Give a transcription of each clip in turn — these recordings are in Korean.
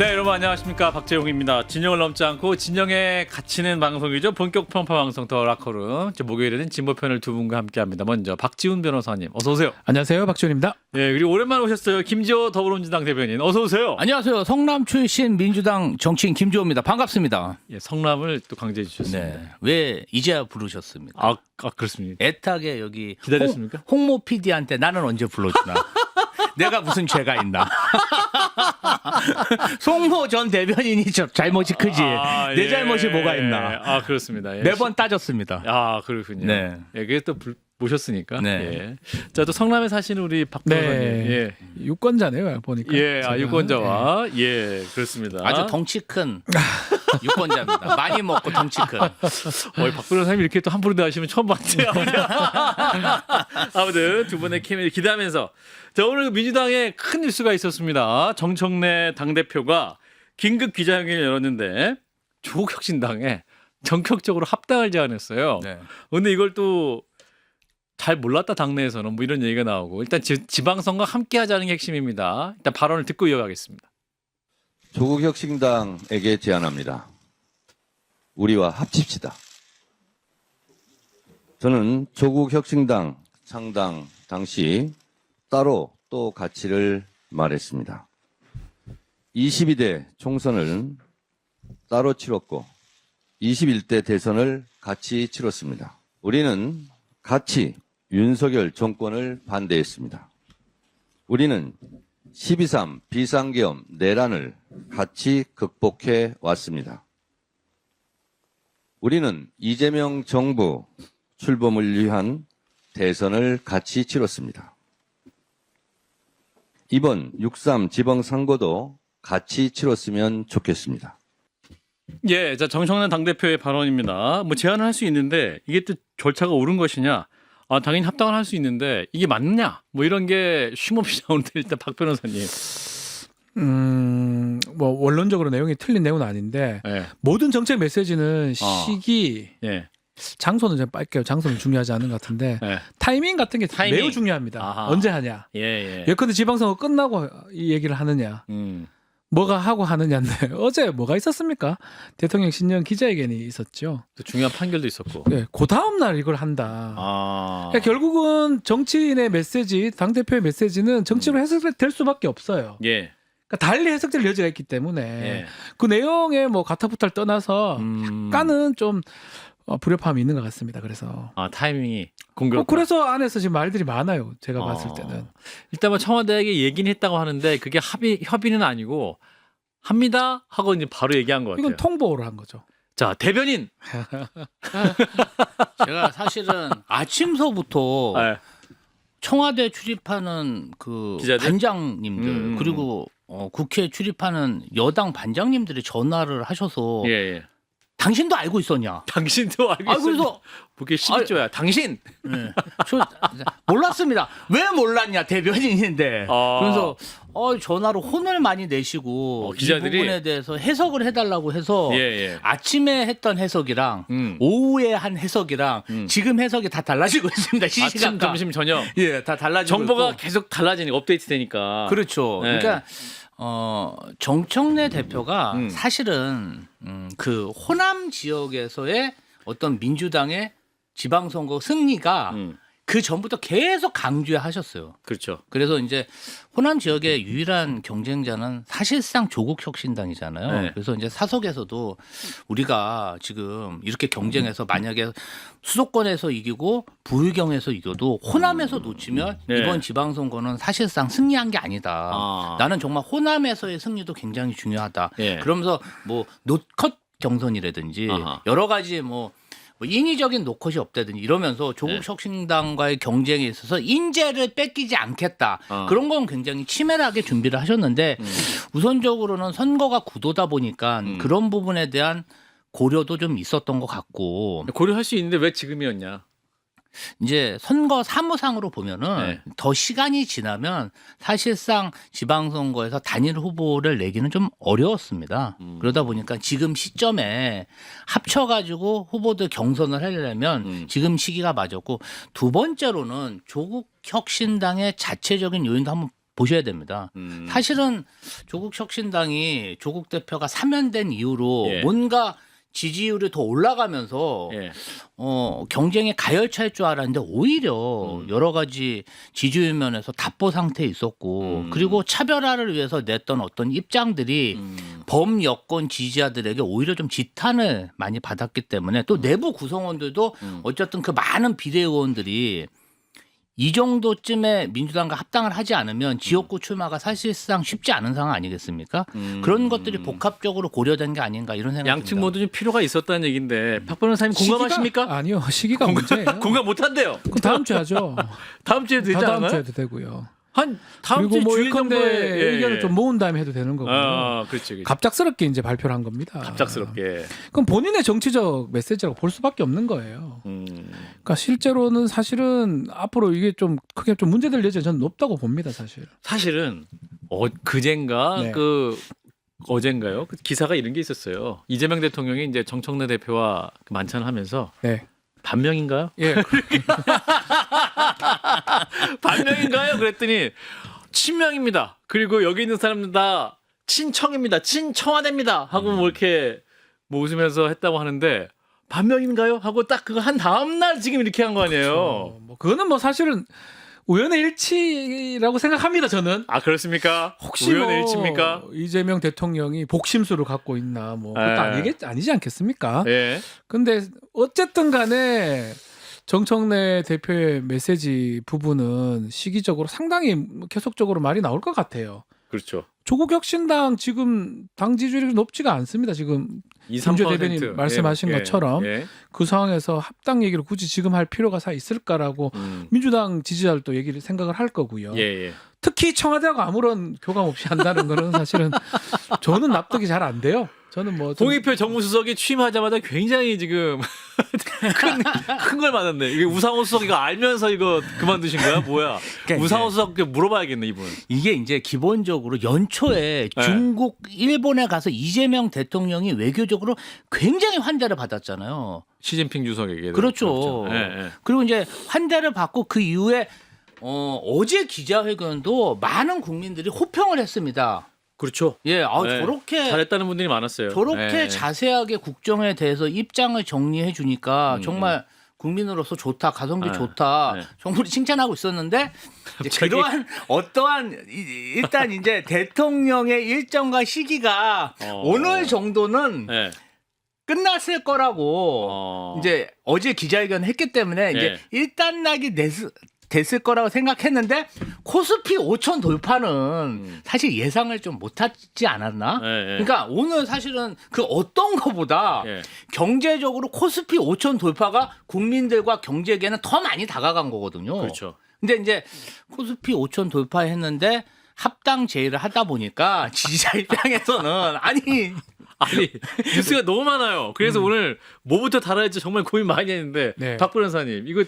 네, 여러분 안녕하십니까, 박재용입니다. 진영을 넘지 않고 진영에 갇히는 방송이죠. 본격 편파 방송 더 라커룸. 목요일에는 진보편을 두 분과 함께합니다. 먼저 박지훈 변호사님, 어서 오세요. 안녕하세요, 박지훈입니다. 예, 그리고 오랜만에 오셨어요. 김지호 더불어민주당 대변인, 어서 오세요. 안녕하세요. 성남 출신 민주당 정치인 김지호입니다. 반갑습니다. 예, 성남을 또 강조해 주셨습니다. 네. 왜 이제야 부르셨습니까? 그렇습니다. 애타게 여기 기다렸습니까? 홍모 PD한테 나는 언제 불러주나? 내가 무슨 죄가 있나? 송모 전 대변인이 잘못이 크지. 내 잘못이 뭐가 있나? 아, 그렇습니다. 예. 매번 따졌습니다. 아, 그렇군요. 네. 예, 그게 또 모셨으니까. 네. 예. 자, 또 성남에 사시는 우리 박 변호사님. 네, 예. 유권자네요, 보니까. 예, 제가. 유권자와 예, 그렇습니다. 아주 덩치 큰 유권자입니다. 많이 먹고 덩치 큰. 박 변호사님 이렇게 또 함부로 대하시면 처음 봤어요. 아무튼 두 분의 케미를 기대하면서 자, 오늘 민주당에 큰 뉴스가 있었습니다. 정청래 당대표가 긴급 기자회견을 열었는데 조국 혁신당에 전격적으로 합당을 제안했어요. 네. 근데 이걸 또 잘 몰랐다, 당내에서는 뭐 이런 얘기가 나오고. 일단 지방선거 함께 하자는 게 핵심입니다. 일단 발언을 듣고 이어가겠습니다. 조국 혁신당에게 제안합니다. 우리와 합칩시다. 저는 조국 혁신당 창당 당시 따로 또 가치를 말했습니다. 22대 총선을 따로 치렀고 21대 대선을 같이 치렀습니다. 우리는 같이 윤석열 정권을 반대했습니다. 우리는 12.3 비상계엄 내란을 같이 극복해 왔습니다. 우리는 이재명 정부 출범을 위한 대선을 같이 치렀습니다. 이번 6.3 지방선거도 같이 치렀으면 좋겠습니다. 예, 자, 정청래 당대표의 발언입니다. 뭐 제안을 할 수 있는데 이게 또 절차가 옳은 것이냐? 아, 당연히 합당을 할 수 있는데 이게 맞느냐? 뭐 이런 게 쉼없이 나오는데 일단 박 변호사님. 뭐 원론적으로 내용이 틀린 내용은 아닌데 예. 모든 정책 메시지는 시기, 예. 장소는 좀 빨게요. 장소는 중요하지 않은 것 같은데 예. 타이밍 같은 게 타이밍. 매우 중요합니다. 아하. 언제 하냐? 예, 예. 예컨대 지방선거 끝나고 이 얘기를 하느냐? 뭐가 하고 하느냐인데 어제 뭐가 있었습니까? 대통령 신년 기자회견이 있었죠. 또 중요한 판결도 있었고. 네, 그 다음 날 이걸 한다. 아. 그러니까 결국은 정치인의 메시지, 당 대표의 메시지는 정치로 해석될 수밖에 없어요. 예. 그러니까 달리 해석될 여지가 있기 때문에 예. 그 내용에 뭐 가타부타를 떠나서 약간은 좀 불협화음이 있는 것 같습니다. 그래서 타이밍이 공교롭다. 그래서 안에서 지금 말들이 많아요. 제가 봤을 때는. 일단 뭐 청와대에게 얘기는 했다고 하는데 그게 협의는 아니고 합니다 하고 이제 바로 얘기한 것 같아요. 이건 통보를 한 거죠. 자, 대변인. 제가 사실은 아침서부터 예. 청와대 출입하는 그 기자들? 반장님들 그리고 국회 출입하는 여당 반장님들이 전화를 하셔서 예, 예. 당신도 알고 있었냐? 당신도 알고 아 있어요. 그래서 그게 12조야. 당신. 네. 저 몰랐습니다. 왜 몰랐냐 대변인인데. 아. 그래서 전화로 혼을 많이 내시고 기자들이? 이 부분에 대해서 해석을 해달라고 해서 예, 예. 아침에 했던 해석이랑 음. 오후에 한 해석이랑 지금 해석이 다 달라지고 있습니다. 아침, 시시각각. 점심, 저녁. 예, 다 달라지고 정보가 있고. 계속 달라지니까 업데이트 되니까. 그렇죠. 네. 그러니까 정청래 대표가 음. 사실은 그 호남 지역에서의 어떤 민주당의 지방선거 승리가 그 전부터 계속 강조하셨어요. 그렇죠. 그래서 이제 호남 지역의 유일한 경쟁자는 사실상 조국 혁신당이잖아요. 네. 그래서 이제 사석에서도 우리가 지금 이렇게 경쟁해서 만약에 수도권에서 이기고 부의경에서 이겨도 호남에서 놓치면 네. 이번 지방선거는 사실상 승리한 게 아니다. 아. 나는 정말 호남에서의 승리도 굉장히 중요하다. 예. 그러면서 뭐 노컷 경선이라든지 아하. 여러 가지 뭐 인위적인 노컷이 없다든지 이러면서 조국 네. 혁신당과의 경쟁에 있어서 인재를 뺏기지 않겠다. 그런 건 굉장히 치밀하게 준비를 하셨는데 우선적으로는 선거가 구도다 보니까 그런 부분에 대한 고려도 좀 있었던 것 같고 고려할 수 있는데 왜 지금이었냐? 이제 선거 사무상으로 보면은 네. 더 시간이 지나면 사실상 지방선거에서 단일 후보를 내기는 좀 어려웠습니다. 그러다 보니까 지금 시점에 합쳐가지고 후보들 경선을 하려면 지금 시기가 맞았고 두 번째로는 조국 혁신당의 자체적인 요인도 한번 보셔야 됩니다. 사실은 조국혁신당이 조국 대표가 사면된 이후로 예. 뭔가 지지율이 더 올라가면서 예. 경쟁에 가열차일 줄 알았는데 오히려 여러 가지 지지율 면에서 답보 상태에 있었고 그리고 차별화를 위해서 냈던 어떤 입장들이 범여권 지지자들에게 오히려 좀 지탄을 많이 받았기 때문에 또 내부 구성원들도 어쨌든 그 많은 비대의원들이 이 정도쯤에 민주당과 합당을 하지 않으면 지역구 출마가 사실상 쉽지 않은 상황 아니겠습니까? 그런 것들이 복합적으로 고려된 게 아닌가 이런 생각이 양측 듭니다. 모두 좀 필요가 있었다는 얘기인데 박 변호사님 공감하십니까? 아니요, 시기가 문제예요. 공감 못한대요. 그럼 다음 주에 하죠. 다음 주에 되지 다음 않아요? 주에도 되고요. 한 다음 그리고 주 뭐 주일 일컨대 정도에 의견을 좀 모은 다음에 해도 되는 거고요. 그렇지. 갑작스럽게 이제 발표를 한 겁니다. 갑작스럽게. 그럼 본인의 정치적 메시지라고 볼 수밖에 없는 거예요. 그러니까 실제로는 사실은 앞으로 이게 좀 크게 좀 문제될 여지가 저는 높다고 봅니다, 사실. 사실은 그젠가 네. 어젠가요? 그 기사가 이런 게 있었어요. 이재명 대통령이 이제 정청래 대표와 그 만찬을 하면서 네. 반명인가요? 예. 반명인가요? 그랬더니 친명입니다. 그리고 여기 있는 사람들 다 친청입니다. 친청와대입니다. 하고 뭐 이렇게 뭐 웃으면서 했다고 하는데 반명인가요? 하고 딱 그거 한 다음 날 지금 이렇게 한 거 아니에요. 뭐 그거는 뭐 사실은 우연의 일치라고 생각합니다, 저는. 아 그렇습니까? 혹시 우연의 뭐 일치입니까? 이재명 대통령이 복심수를 갖고 있나 뭐 그것도 예. 아니지 않겠습니까? 예. 근데 어쨌든 간에 정청래 대표의 메시지 부분은 시기적으로 상당히 계속적으로 말이 나올 것 같아요. 그렇죠. 조국혁신당 지금 당 지지율이 높지가 않습니다. 지금 2, 김재 3%. 대변인 말씀하신 것처럼 예. 그 상황에서 합당 얘기를 굳이 지금 할 필요가 있을까라고 민주당 지지자들도 얘기를 생각을 할 거고요. 예. 특히 청와대하고 아무런 교감 없이 한다는 거는 사실은 저는 납득이 잘 안 돼요. 저는 뭐 좀- 홍익표 정무수석이 취임하자마자 굉장히 지금 큰 걸 맞았네. 이게 우상호 수석 이거 알면서 이거 그만두신 거야? 뭐야? 그러니까 우상호 이제- 수석께 물어봐야겠네 이분. 이게 이제 기본적으로 연초에 네. 중국, 일본에 가서 이재명 대통령이 외교적으로 굉장히 환대를 받았잖아요. 시진핑 주석에게. 그렇죠. 예. 그리고 이제 환대를 받고 그 이후에 어제 기자회견도 많은 국민들이 호평을 했습니다. 그렇죠. 예, 네. 저렇게 잘했다는 분들이 많았어요. 저렇게 예. 자세하게 국정에 대해서 입장을 정리해 주니까 정말 국민으로서 좋다, 가성비 네. 좋다, 네. 정부를 칭찬하고 있었는데 이제 갑자기? 그러한 어떠한 일단 이제 대통령의 일정과 시기가 오늘 정도는 예. 끝났을 거라고 이제 어제 기자회견 했기 때문에 이제 일단락이 됐을 거라고 생각했는데 코스피 5천 돌파는 사실 예상을 좀 못하지 않았나? 그러니까 오늘 사실은 그 어떤 거보다 예. 경제적으로 코스피 5천 돌파가 국민들과 경제계는 더 많이 다가간 거거든요. 그렇죠. 근데 이제 코스피 5천 돌파했는데 합당 제의를 하다 보니까 지지자 입장에서는 아니 뉴스가 너무 많아요. 그래서 오늘 뭐부터 다뤄야 할지 정말 고민 많이 했는데 네. 박 변호사님 이거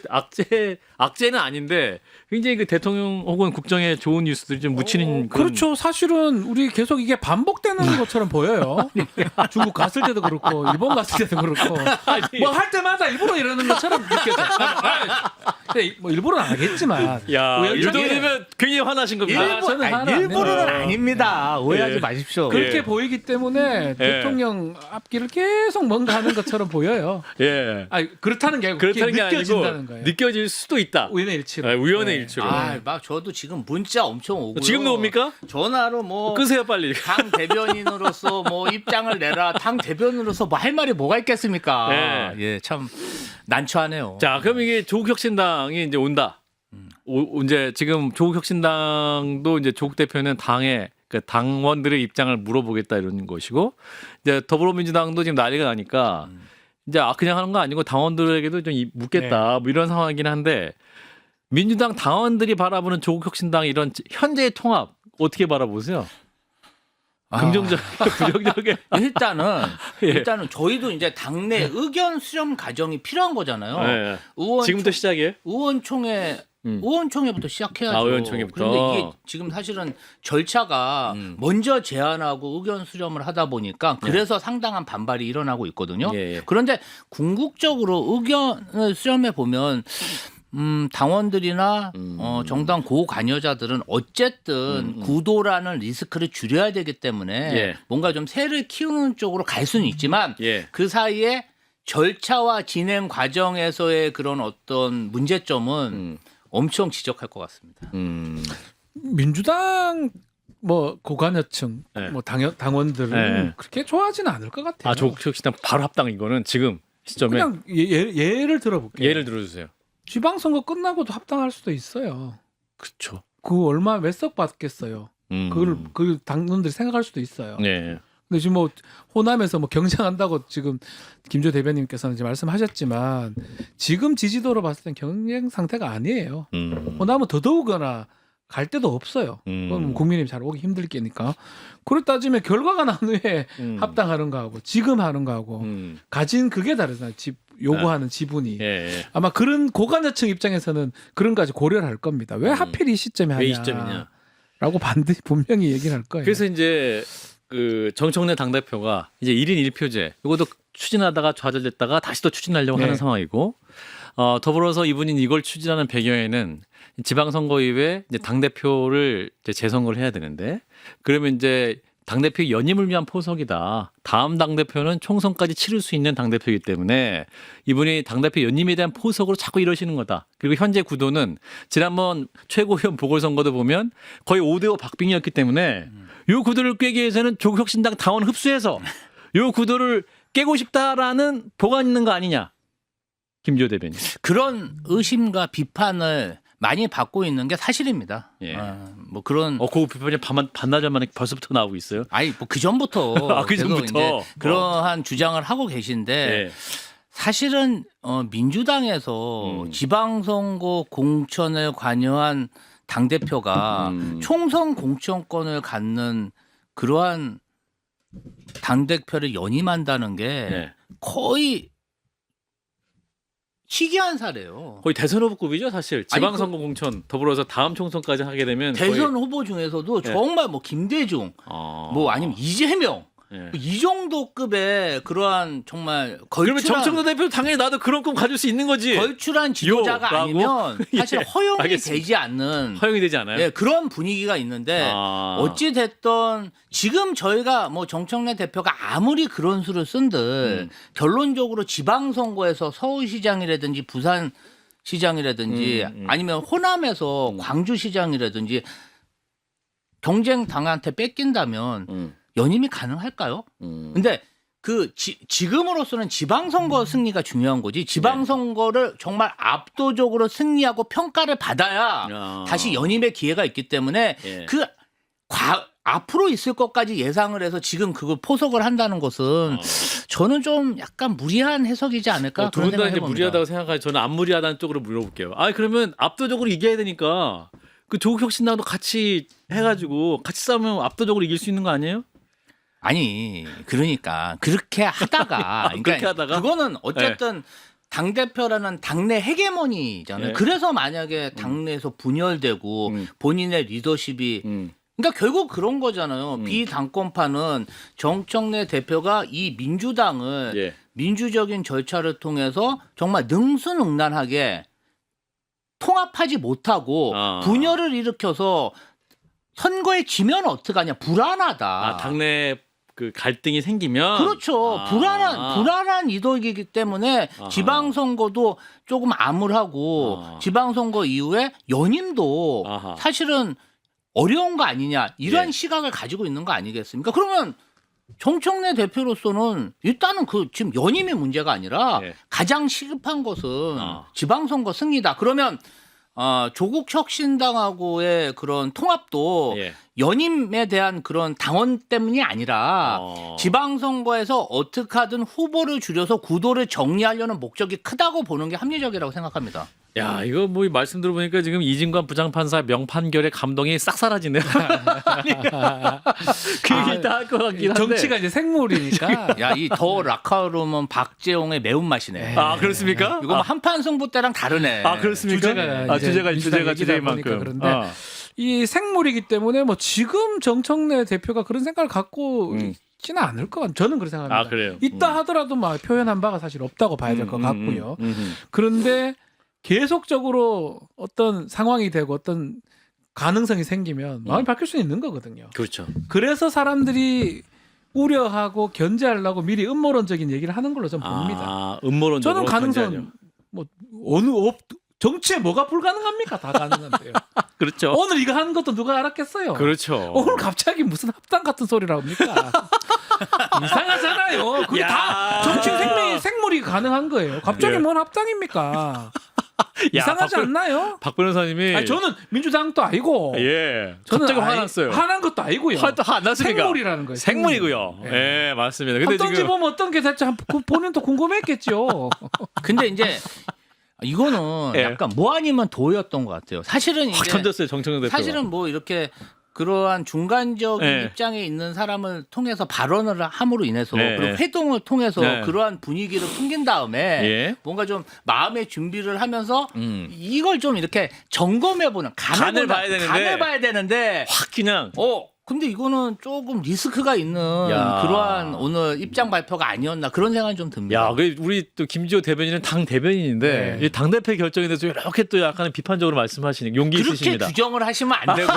악재는 아닌데 굉장히 그 대통령 혹은 국정에 좋은 뉴스들이 좀 묻히는 그런- 그렇죠. 사실은 우리 계속 이게 반복되는 것처럼 보여요. 중국 갔을 때도 그렇고 일본 갔을 때도 그렇고 뭐 할 때마다 일부러 이러는 것처럼 느껴져. 근데 뭐 일부러는 안 하겠지만 야, 우연찮게 유도되면 굉장히 화나신 겁니다. 저는 화는 안 일부러는 내요. 아닙니다. 오해하지 예. 마십시오. 그렇게 예. 보이기 때문에 대통령 앞길을 계속 뭔가 하는 것처럼 보여요. 예. 아니 그렇다는 게 아니고 그렇다는 게 그게 느껴진다는 아니고 거예요. 느껴질 수도 있다. 우연의 일치로. 네, 우연의 네. 일치로. 막 저도 지금 문자 엄청 오고요. 지금도 옵니까? 전화로 뭐 끄세요 빨리. 당 대변인으로서 뭐 입장을 내라. 당 대변으로서 뭐 할 말이 뭐가 있겠습니까? 네. 예, 참 난처하네요. 자, 그럼 이게 조국혁신당이 이제 온다. 이제 지금 조국혁신당도 이제 조국 대표는 당의 그 당원들의 입장을 물어보겠다 이런 것이고 이제 더불어민주당도 지금 난리가 나니까 이제 그냥 하는 거 아니고 당원들에게도 좀 묻겠다 뭐 이런 상황이긴 한데 민주당 당원들이 바라보는 조국혁신당 이런 현재의 통합 어떻게 바라보세요? 긍정적이게 부정적이게 일단은 저희도 이제 당내 의견 수렴 과정이 필요한 거잖아요. 네. 의원 지금부터 시작이에요? 의원총회부터 시작해야죠. 의원총회부터. 그런데 이게 지금 사실은 절차가 먼저 제안하고 의견 수렴을 하다 보니까 그래서 상당한 반발이 일어나고 있거든요. 예. 그런데 궁극적으로 의견을 수렴해 보면 당원들이나 정당 고관여자들은 어쨌든 구도라는 리스크를 줄여야 되기 때문에 예. 뭔가 좀 새를 키우는 쪽으로 갈 수는 있지만 예. 그 사이에 절차와 진행 과정에서의 그런 어떤 문제점은 엄청 지적할 것 같습니다. 민주당 뭐 고관여층 네. 뭐 당원들은 네. 그렇게 좋아하지는 않을 것 같아요. 아, 조국혁신당 바로 합당 이거는 지금 시점에 그냥 예를 들어볼게요. 예를 들어주세요. 지방선거 끝나고도 합당할 수도 있어요. 그렇죠. 그 얼마 몇 석 받겠어요. 그걸 그 당원들이 생각할 수도 있어요. 네. 근데 지금 뭐 호남에서 뭐 경쟁한다고 지금 김조 대변인께서는 이제 말씀하셨지만 지금 지지도로 봤을 땐 경쟁 상태가 아니에요. 호남은 더더욱이나 갈 데도 없어요. 그건 국민이 잘 오기 힘들 게니까. 그걸 따지면 결과가 난 후에 합당하는 거하고 지금 하는 거하고 가진 그게 다르잖아요. 요구하는 지분이. 예. 아마 그런 고관여층 입장에서는 그런 까지 고려를 할 겁니다. 왜 하필 이 시점에 왜 이 하냐. 시점이냐. 라고 반드시 분명히 얘기를 할 거예요. 그래서 이제 그 정청래 당대표가 이제 1인 1표제 이것도 추진하다가 좌절됐다가 다시 또 추진하려고 네. 하는 상황이고 더불어서 이분이 이걸 추진하는 배경에는 지방선거 이후에 이제 당대표를 이제 재선거를 해야 되는데 그러면 이제 당대표 연임을 위한 포석이다. 다음 당대표는 총선까지 치를 수 있는 당대표이기 때문에 이분이 당대표 연임에 대한 포석으로 자꾸 이러시는 거다. 그리고 현재 구도는 지난번 최고위원 보궐선거도 보면 거의 5대5 박빙이었기 때문에 이 구도를 깨기 위해서는 조국혁신당 당원 흡수해서 이 구도를 깨고 싶다라는 보관 있는 거 아니냐. 김지호 대변인. 그런 의심과 비판을 많이 받고 있는 게 사실입니다. 예. 뭐 그런 그 비판이 반나절 만에 벌써부터 나오고 있어요. 아니 뭐 그 전부터 아, 그 전부터. 계속 이제 그러한 주장을 하고 계신데 예. 사실은 민주당에서 지방선거 공천에 관여한 당 대표가 총선 공천권을 갖는 그러한 당 대표를 연임한다는 게 예. 거의 희귀한 사례예요. 거의 대선 후보급이죠, 사실. 지방선거 공천 더불어서 다음 총선까지 하게 되면 대선 후보 중에서도 예. 정말 뭐 김대중, 뭐 아니면 이재명 예. 이 정도 급의 그러한 정말 그러면 걸출한 정청래 대표 당연히 나도 그런 꿈 가질 수 있는 거지. 걸출한 지도자가 요라고? 아니면 사실 예, 허용이 알겠습니다. 되지 않는 허용이 되지 않아요? 예, 그런 분위기가 있는데 어찌 됐든 지금 저희가 뭐 정청래 대표가 아무리 그런 수를 쓴들 결론적으로 지방선거에서 서울시장이라든지 부산시장이라든지 아니면 호남에서 광주시장이라든지 경쟁 당한테 뺏긴다면 연임이 가능할까요? 근데 지금으로서는 지방선거 승리가 중요한 거지. 지방선거를 정말 압도적으로 승리하고 평가를 받아야 다시 연임의 기회가 있기 때문에 예. 앞으로 있을 것까지 예상을 해서 지금 그걸 포석을 한다는 것은 저는 좀 약간 무리한 해석이지 않을까 두 그런 분 다 생각을 이제 해봅니다. 무리하다고 생각하지 저는 안 무리하다는 쪽으로 물어볼게요. 그러면 압도적으로 이겨야 되니까 그 조국혁신당도 같이 해가지고 같이 싸우면 압도적으로 이길 수 있는 거 아니에요? 아니 그러니까 그렇게 하다가 그렇게 하다가? 그거는 어쨌든 당 대표라는 당내 헤게모니잖아요. 예. 그래서 만약에 당내에서 분열되고 본인의 리더십이 그러니까 결국 그런 거잖아요. 비당권파는 정청래 대표가 이 민주당을 예. 민주적인 절차를 통해서 정말 능수능란하게 통합하지 못하고 분열을 일으켜서 선거에 지면 어떡하냐 불안하다. 당내 그 갈등이 생기면 그렇죠. 불안한 이덕이기 때문에 지방선거도 조금 암울하고 지방선거 이후에 연임도 사실은 어려운 거 아니냐 이런 예. 시각을 가지고 있는 거 아니겠습니까? 그러면 정청래 대표로서는 일단은 그 지금 연임이 문제가 아니라 예. 가장 시급한 것은 지방선거 승리다. 그러면 조국 혁신당하고의 그런 통합도 예. 연임에 대한 그런 당원 때문이 아니라 지방선거에서 어떻게 하든 후보를 줄여서 구도를 정리하려는 목적이 크다고 보는 게 합리적이라고 생각합니다. 야, 이거 뭐 말씀 들어보니까 지금 이진관 부장판사 명판결의 감동이 싹 사라지네요. 그 얘기 다 할 것 같긴 한데. 정치가 이제 생물이니까. 야, 이 더 라카룸은 박재홍의 매운맛이네. 그렇습니까? 이거 뭐 한판 승부 때랑 다르네. 그렇습니까? 주제가 주제만큼. 그런데 이 생물이기 때문에 뭐 지금 정청래 대표가 그런 생각을 갖고 있지는 않을 것 같아요. 저는 그렇게 생각합니다. 그래요? 있다 하더라도 막 표현한 바가 사실 없다고 봐야 될 것 같고요. 그런데 계속적으로 어떤 상황이 되고 어떤 가능성이 생기면 마음이 바뀔 수 있는 거거든요. 그렇죠. 그래서 사람들이 우려하고 견제하려고 미리 음모론적인 얘기를 하는 걸로 저는 봅니다. 아, 음모론적으로 저는 가능성 견제하려. 뭐 정치에 뭐가 불가능합니까? 다 가능한데요. 그렇죠. 오늘 이거 하는 것도 누가 알았겠어요? 그렇죠. 오늘 갑자기 무슨 합당 같은 소리를 합니까? 이상하잖아요. 그게 야. 다 정치 생물이 가능한 거예요. 갑자기 예. 뭔 합당입니까? 야, 이상하지 않나요? 박 변호사님이 아니, 저는 민주당도 아니고 예. 저는 갑자기 화났어요. 화난 것도 아니고요. 화도 안 났으니까. 생물이라는 거예요. 생물이고요. 예. 예, 맞습니다. 근데 어떤지 지금 보면 어떤 게 될지 본인도 궁금했겠죠. 근데 이제 이거는 예. 약간 뭐 아니면 도였던 것 같아요. 사실은 확 이제 던졌어요, 정청래 대표가. 사실은 뭐 이렇게 그러한 중간적인 네. 입장에 있는 사람을 통해서 발언을 함으로 인해서 네, 그리고 네. 회동을 통해서 네. 그러한 분위기를 풍긴 다음에 예. 뭔가 좀 마음의 준비를 하면서 이걸 좀 이렇게 점검해보는 간을 봐야 되는데. 간을 봐야 되는데 확 그냥 근데 이거는 조금 리스크가 있는 야. 그러한 오늘 입장 발표가 아니었나 그런 생각이 좀 듭니다. 야, 우리 또 김지호 대변인은 당 대변인인데 네. 이 당 대표 결정에 대해서 이렇게 또 약간 비판적으로 말씀하시는 용기 그렇게 있으십니다. 규정을 하시면 안 되고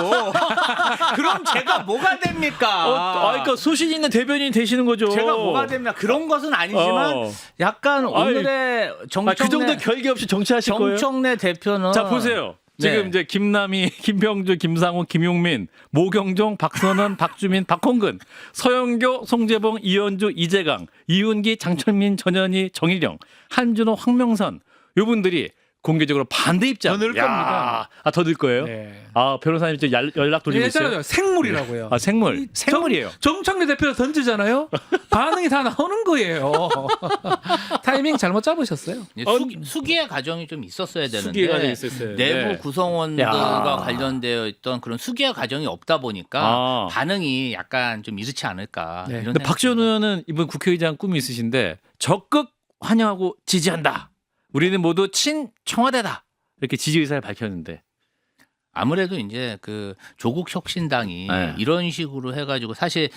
그럼 제가 뭐가 됩니까? 그러니까 소신 있는 대변인 되시는 거죠. 제가 뭐가 됩니까? 그런 것은 아니지만 어. 약간 오늘의 그 정도 결기 없이 정치하실 거예요? 정청래 대표는 자, 보세요. 지금 네. 이제 김남희, 김병주, 김상훈, 김용민, 모경종, 박선원, 박주민, 박홍근, 서영교, 송재봉, 이현주, 이재강, 이윤기, 장철민, 전현희, 정일영, 한준호, 황명선 요분들이 공개적으로 반대 입장. 더 늘 야, 겁니다. 더 늘 거예요? 네. 아, 변호사님 이제 연락 돌리고 있어요? 예전에 생물이라고요. 아, 생물. 생물이에요. 정청래 대표가 던지잖아요. 반응이 다 나오는 거예요. 타이밍 잘못 잡으셨어요. 수기의 과정이 좀 있었어야 되는데 수기의 과정이 있었어요. 내부 네. 구성원들과 야. 관련되어 있던 그런 수기의 과정이 없다 보니까 아. 반응이 약간 좀 이렇지 않을까 네. 이런 근데 생각이 박지원 의원은 이번 국회의장 꿈이 있으신데 적극 환영하고 지지한다. 우리는 모두 친청와대다. 이렇게 지지 의사를 밝혔는데. 아무래도 이제 그 조국 혁신당이 네. 이런 식으로 해가지고 사실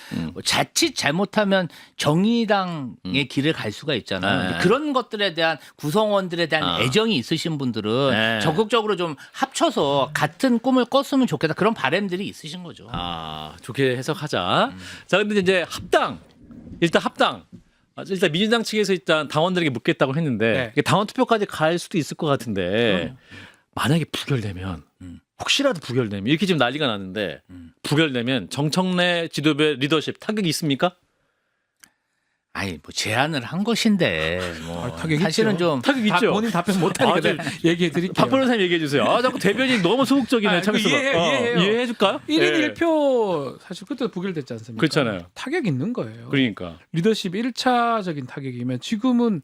자칫 잘못하면 정의당의 길을 갈 수가 있잖아요. 네. 그런 것들에 대한 구성원들에 대한 애정이 있으신 분들은 네. 적극적으로 좀 합쳐서 같은 꿈을 꿨으면 좋겠다 그런 바람들이 있으신 거죠. 아, 좋게 해석하자. 자, 근데 이제 일단 합당. 일단 민주당 측에서 일단 당원들에게 묻겠다고 했는데 네. 이게 당원 투표까지 갈 수도 있을 것 같은데 만약에 부결되면 혹시라도 부결되면 이렇게 지금 난리가 났는데 부결되면 정청래 지도부의 리더십 타격이 있습니까? 아니 뭐 제안을 한 것인데 뭐 타격 사실은 있죠. 좀 타격 있죠. 본인 답변 못하니까 아, 내가 얘기해 드릴게요. 박 변호사님 얘기해 주세요. 아, 자꾸 대변인 너무 소극적이네. 아, 창수가. 이해해요. 이해해 줄까요? 1인 1표 사실 그때 부결됐지 않습니까? 그렇잖아요. 타격 있는 거예요. 그러니까. 리더십 1차적인 타격이면 지금은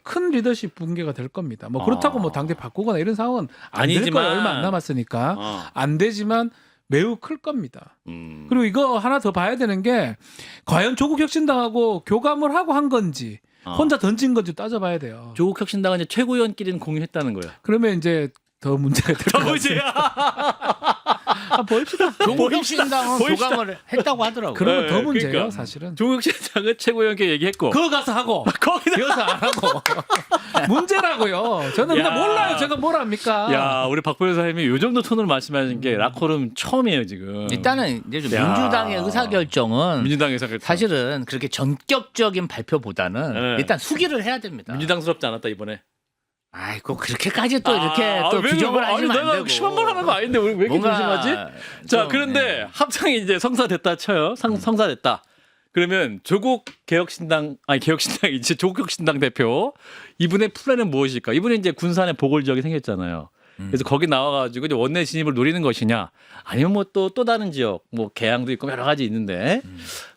큰 리더십 붕괴가 될 겁니다. 뭐 그렇다고 뭐 당대 바꾸거나 이런 상황은 안 될 아니지만. 거예요. 얼마 안 남았으니까 어. 안 되지만 매우 클 겁니다. 그리고 이거 하나 더 봐야 되는 게 과연 조국 혁신당하고 교감을 하고 한 건지 혼자 던진 건지 따져봐야 돼요. 조국 혁신당은 이제 최고위원끼리는 공유했다는 거예요. 그러면 이제 더 문제가 될 것 같아요. 봅시다. 조국 혁신당은 교감을 했다고 하더라고요. 그러면 더 네, 문제예요, 그러니까. 사실은. 조국 혁신당은 최고위원끼리 얘기했고. 그거 가서 하고 거기다. 여기서 안 하고 문제라고요. 저는 근데 야. 몰라요. 제가 뭘 합니까? 야, 우리 박 변호사님이 요 정도 톤으로 말씀하신 게 라코름 처음이에요, 지금. 일단은 이제 좀 야. 민주당의 의사결정은 민주당에서 사실은 그렇게 전격적인 발표보다는 네. 일단 수기를 해야 됩니다. 민주당스럽지 않았다 이번에. 아이고 그렇게까지 또 이렇게 또 왜, 규정을 아니, 하시면 안 내가 되고. 심한 말 하는 거 아닌데 왜 이렇게 뭔가 조심하지? 자, 좀, 그런데 네. 합창이 이제 성사됐다 쳐요. 성사됐다. 그러면 조국 개혁신당이지 조국 혁신당 대표 이분의 플랜은 무엇일까? 이분이 이제 군산에 보궐 지역이 생겼잖아요. 그래서 거기 나와가지고 이제 원내 진입을 노리는 것이냐, 아니면 뭐 또 다른 지역, 뭐 개항도 있고 여러 가지 있는데,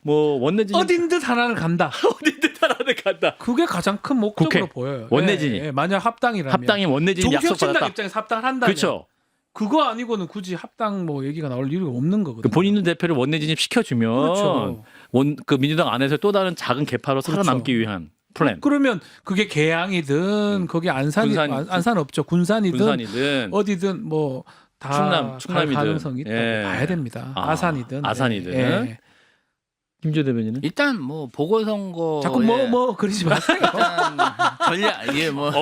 뭐 원내 진입 어딘 듯 하나를 간다. 어딘 듯 하나는 간다. 그게 가장 큰 목적으로 국회. 보여요. 원내 예, 진입. 예, 만약 합당이라면 합당이 원내 진입 조국 약속 혁신당 받았다. 입장에서 합당을 한다면 그렇죠. 그거 아니고는 굳이 합당 뭐 얘기가 나올 이유가 없는 거거든요. 그 본인 대표를 원내 진입 시켜주면 그렇죠. 그 민주당 안에서 또 다른 작은 개파로 살아남기 위한 플랜. 그러면 그게 개항이든 거기 안산 없죠. 군산이든 어디든 뭐 다 충남이든. 가능성이 있다고 예. 봐야 됩니다. 아산이든 아산이든. 예. 김재 대변인은? 일단 뭐 보궐선거 자꾸 뭐 그러지 마세요. 일단 전략 뭐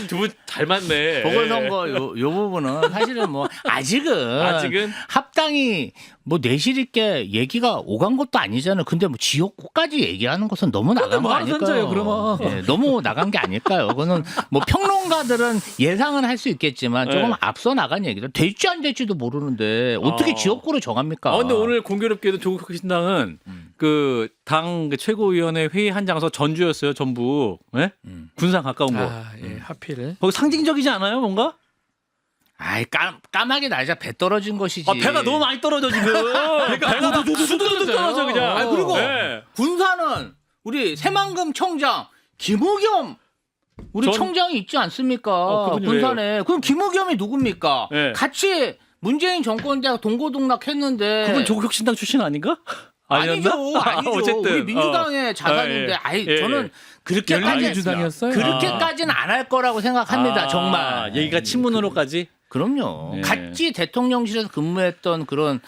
두 분 잘 맞네. 보궐선거 요 부분은 사실은 뭐 아직은 합당이 뭐 내실 있게 얘기가 오간 것도 아니잖아요. 근데 뭐 지역구까지 얘기하는 것은 너무 나간 거 아닐까요? 던져요, 그러면. 예, 너무 나간 게 아닐까요? 그거는 뭐 평론가들은 예상은 할 수 있겠지만 조금 네. 앞서 나간 얘기를 될지 안 될지도 모르는데 어떻게 지역구를 정합니까? 근데 오늘 공교롭게도 조국혁신당은 그 당 최고위원회 회의 현장에서 전주였어요. 전북. 예? 군산 가까운 거. 하필. 거기 상징적이지 않아요, 뭔가? 아이 까마귀 날자 배 떨어진 것이지. 배가 너무 많이 떨어져 지금. 배가 수두두두 떨어져 그냥. 아, 그리고 네. 군산은 우리 새만금 청장 김우겸 우리 청장이 있지 않습니까? 그분이 군산에. 그럼 김우겸이 누굽니까? 네. 같이 문재인 정권 때 동고동락했는데. 그분 조국혁신당 출신 아닌가? 아니죠. 아니죠. 어쨌든 우리 민주당의 자산인데. 저는 열린민주당이었어요. 그렇게까지는 안 할 거라고 생각합니다. 정말. 얘기가 친문으로까지. 그럼요. 네. 같이 대통령실에서 근무했던 그런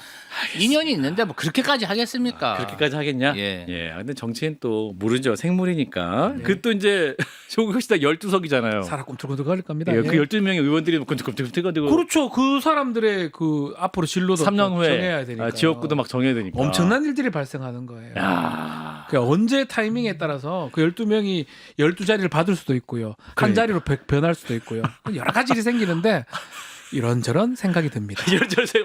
인연이 있는데 뭐 그렇게까지 하겠습니까? 그렇게까지 하겠냐? 예. 근데 정치인 또 모르죠. 생물이니까. 그 또 이제 조국혁신당 12석이잖아요. 살아 꿈틀꿈틀거릴 겁니다. 그 12명의 의원들이 꿈틀꿈틀거리고. 그렇죠. 그 사람들의 그 앞으로 진로도 3년 후에 정해야 되니까. 지역구도 막 정해야 되니까. 엄청난 일들이 발생하는 거예요. 야. 그러니까 언제 타이밍에 따라서 그 12명이 12자리를 받을 수도 있고요. 한 그러니까. 자리로 변할 수도 있고요. 여러 가지 일이 생기는데 이런저런 생각이 듭니다.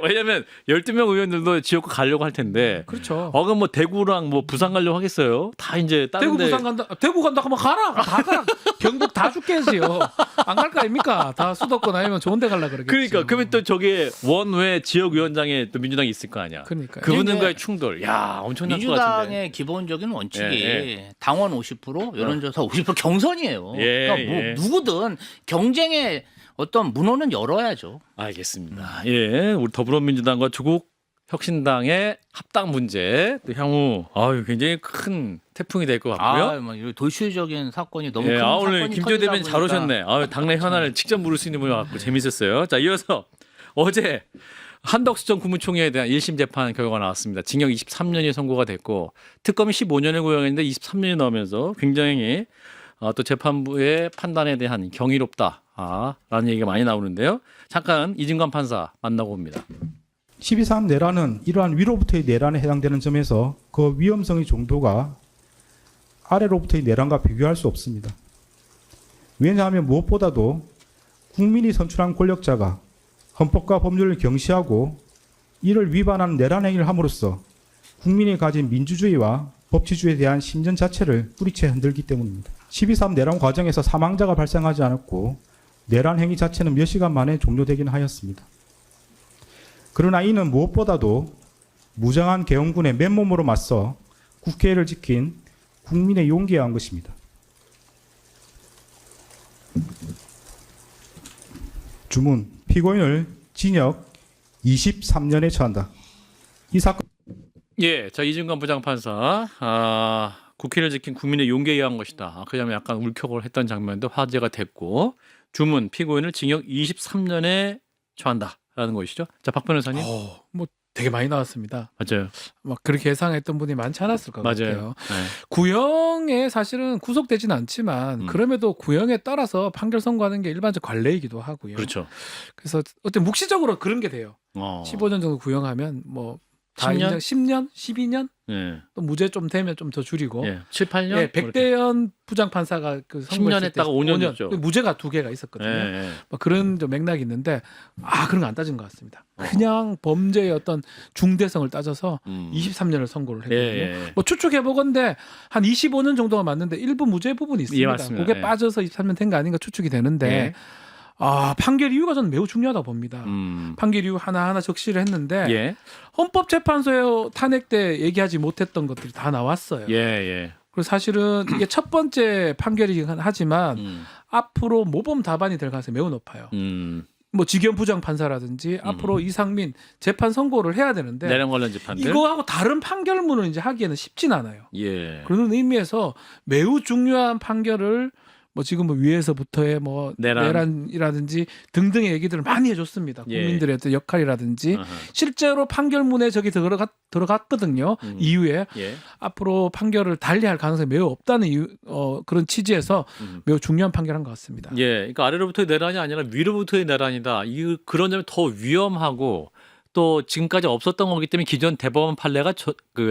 왜냐면 12명 의원들도 지역구 가려고 할 텐데. 그렇죠. 그럼 뭐 대구랑 뭐 부산 가려고 하겠어요? 다 이제 다른 대구 데 부산 간다. 대구 간다 하면 가라. 다 가라. 경북 다 죽겠지요. 안 갈 거 아닙니까? 다 수도권 아니면 좋은 데 가려고 그러겠죠. 그러니까 그러면 또 저게 원외 지역위원장에 또 민주당이 있을 거 아니야. 그러니까요. 그분들과의 충돌. 야, 엄청날 것 같은데. 민주당의 기본적인 원칙이 예. 당원 50%, 여론조사 50% 경선이에요. 예, 그러니까 뭐 예. 누구든 경쟁의 어떤 문호는 열어야죠. 알겠습니다. 예, 우리 더불어민주당과 조국 혁신당의 합당 문제 또 향후 굉장히 큰 태풍이 될 것 같고요. 뭐 도시적인 사건이 너무 예, 큰 오늘 사건이 김재호 터지다 대변인 잘 보니까 오셨네. 당내 현안을 직접 물을 수 있는 분이 같고 재밌었어요. 자, 이어서 어제 한덕수 전 국무총리에 대한 1심 재판 결과가 나왔습니다. 징역 23년이 선고가 됐고 특검이 15년을 구형했는데 23년이 나오면서 굉장히 또 재판부의 판단에 대한 경이롭다라는 얘기가 많이 나오는데요. 잠깐 이진관 판사 만나고 옵니다. 12.3 내란은 이러한 위로부터의 내란에 해당되는 점에서 그 위험성의 정도가 아래로부터의 내란과 비교할 수 없습니다. 왜냐하면 무엇보다도 국민이 선출한 권력자가 헌법과 법률을 경시하고 이를 위반하는 내란 행위를 함으로써 국민이 가진 민주주의와 법치주의에 대한 신전 자체를 뿌리채 흔들기 때문입니다. 12.3 내란 과정에서 사망자가 발생하지 않았고 내란 행위 자체는 몇 시간 만에 종료되긴 하였습니다. 그러나 이는 무엇보다도 무장한 계엄군의 맨몸으로 맞서 국회를 지킨 국민의 용기에 한 것입니다. 주문, 피고인을 징역 23년에 처한다. 이 사건 예, 자 이진관 부장판사 국회를 지킨 국민의 용기에 의한 것이다. 그 점에 약간 울컥을 했던 장면도 화제가 됐고 주문 피고인을 징역 23년에 처한다라는 것이죠. 자, 박 변호사님. 뭐 되게 많이 나왔습니다. 맞아요. 막 그렇게 예상했던 분이 많지 않았을 것 같아요. 맞아요. 네. 구형에 사실은 구속되지는 않지만 그럼에도 구형에 따라서 판결 선고하는 게 일반적 관례이기도 하고요. 그렇죠. 그래서 어떤 묵시적으로 그런 게 돼요. 15년 정도 구형하면 뭐 다 10년? 인정, 10년, 12년 예. 또 무죄 좀 되면 좀 더 줄이고. 예. 7, 8년? 예, 백대현 부장판사가 그 10년 했다가 5년 줬죠. 무죄가 2개가 있었거든요. 예. 뭐 그런 좀 맥락이 있는데 그런 거 안 따진 것 같습니다. 그냥 범죄의 어떤 중대성을 따져서 23년을 선고를 했거든요. 예. 뭐 추측해 보건데 한 25년 정도가 맞는데 일부 무죄 부분이 있습니다. 예, 맞습니다. 그게 예. 빠져서 23년 된 거 아닌가 추측이 되는데 예. 판결 이유가 저는 매우 중요하다고 봅니다. 판결 이유 하나하나 적시를 했는데 예. 헌법재판소에 탄핵 때 얘기하지 못했던 것들이 다 나왔어요. 예. 그리고 사실은 이게 첫 번째 판결이긴 하지만 앞으로 모범 답안이 될 가능성이 매우 높아요. 뭐 지겸 부장판사라든지 앞으로 이상민 재판 선고를 해야 되는데 내란 관련 재판들. 이거하고 다른 판결문을 이제 하기에는 쉽진 않아요. 예. 그런 의미에서 매우 중요한 판결을 뭐 지금 뭐 위에서부터의 뭐 내란. 내란이라든지 등등의 얘기들을 많이 해줬습니다. 예. 국민들의 어떤 역할이라든지 아하. 실제로 판결문에 저기 들어갔거든요. 이후에 예. 앞으로 판결을 달리할 가능성이 매우 없다는 이유, 그런 취지에서 매우 중요한 판결한 것 같습니다. 예, 그러니까 아래로부터의 내란이 아니라 위로부터의 내란이다. 그런 점이 더 위험하고 또 지금까지 없었던 거기 때문에 기존 대법원 판례가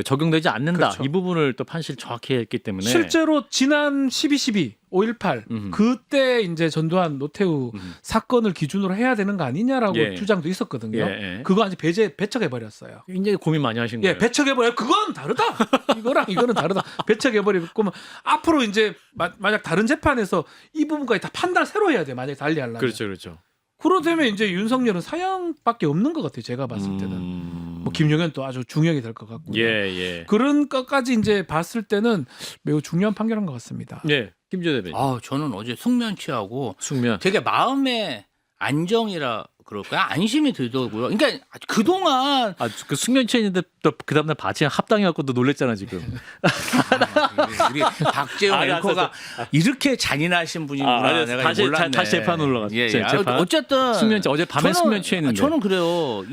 적용되지 않는다. 그렇죠. 이 부분을 또 판시를 정확히 했기 때문에 실제로 지난 12.12, 5.18 그때 이제 전두환 노태우 사건을 기준으로 해야 되는 거 아니냐라고 예. 주장도 있었거든요. 예, 예. 그거 아직 배척해 버렸어요. 굉장히 고민 많이 하신 거예요. 예, 배척해 버려. 그건 다르다. 이거랑 이거는 다르다. 배척해 버리고 앞으로 이제 만약 다른 재판에서 이 부분까지 다 판단을 새로 해야 돼. 만약 달리 하려면. 그렇죠, 그렇죠. 그러다면 이제 윤석열은 사형밖에 없는 것 같아요. 제가 봤을 때는. 뭐 김용현 또 아주 중형이 될 것 같고요. 예, 예. 그런 것까지 이제 봤을 때는 매우 중요한 판결한 것 같습니다. 예, 김재 대변인. 저는 어제 숙면 취하고 숙면. 되게 마음의 안정이라 그럴까요? 안심이 들더라고요. 그러니까 그동안 그 숙면치에 있는데 또 그 다음날 바치랑 합당해갖고 또 놀랬잖아 지금. 우리 박재훈 알았어, 앵커가 이렇게 잔인하신 분이구나. 알았어. 내가 다시 몰랐네. 다시 재판 올라갔어. 예, 예. 재판. 어쨌든 숙면치 어제 밤에 숙면 취했는데. 저는 그래요.